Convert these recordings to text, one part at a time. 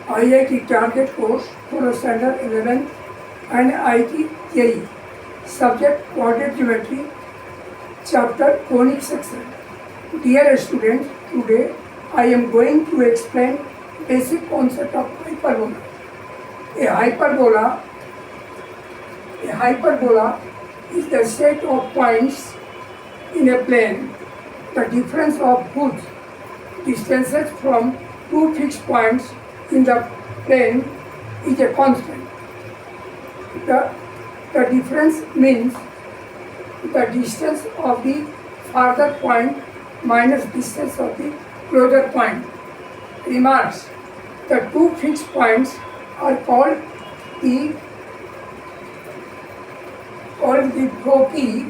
IIT target course for standard 11 and IIT JEE. Subject quadratic geometry, chapter conic section. Dear students, today I am going to explain basic concept of hyperbola. A hyperbola is the set of points in a plane, the difference of whose distances from two fixed points in the plane is a constant. The difference means the distance of the farther point minus distance of the closer point. Remarks: the two fixed points are called the foci.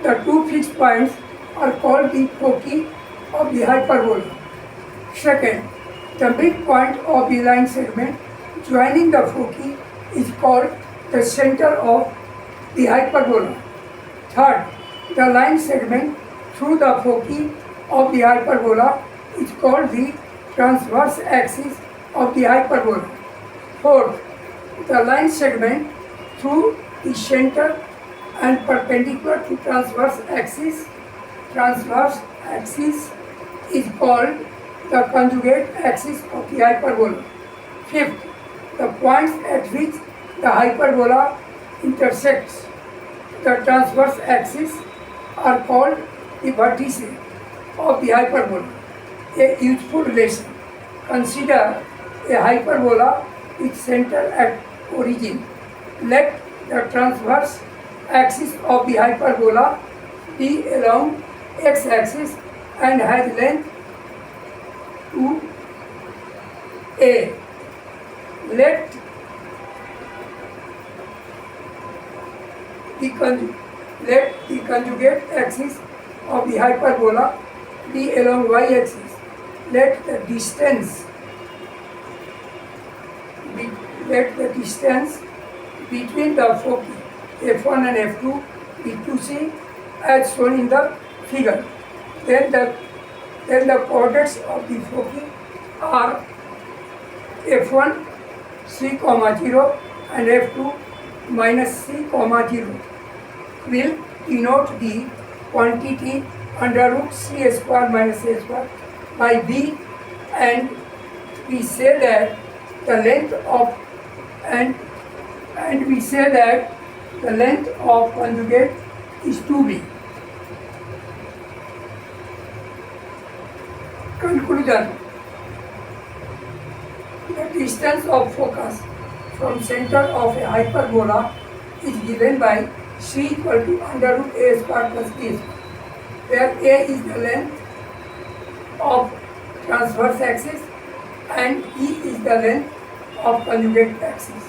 The two fixed points are called the foci of the hyperbola. Second, the midpoint of the line segment joining the foci is called the center of the hyperbola. Third, the line segment through the foci of the hyperbola is called the transverse axis of the hyperbola. Fourth, the line segment through the center and perpendicular to transverse axis is called the conjugate axis of the hyperbola. Fifth, the points at which the hyperbola intersects the transverse axis are called the vertices of the hyperbola. A useful lesson: consider a hyperbola with center at origin. Let the transverse axis of the hyperbola be along x-axis and has length 2a. Let the conjugate axis of the hyperbola be along y-axis. Let the distance between the foci f1 and f2 be 2c as shown in the figure. Then the coordinates of the foci are f1 c, 0 and f2 minus c, 0 will denote the quantity under root c square minus a square by b, and we say that the length of conjugate is 2b. Conclusion: the distance of focus from center of a hyperbola is given by c equal to under root a square plus b square, where a is the length of transverse axis and e is the length of conjugate axis.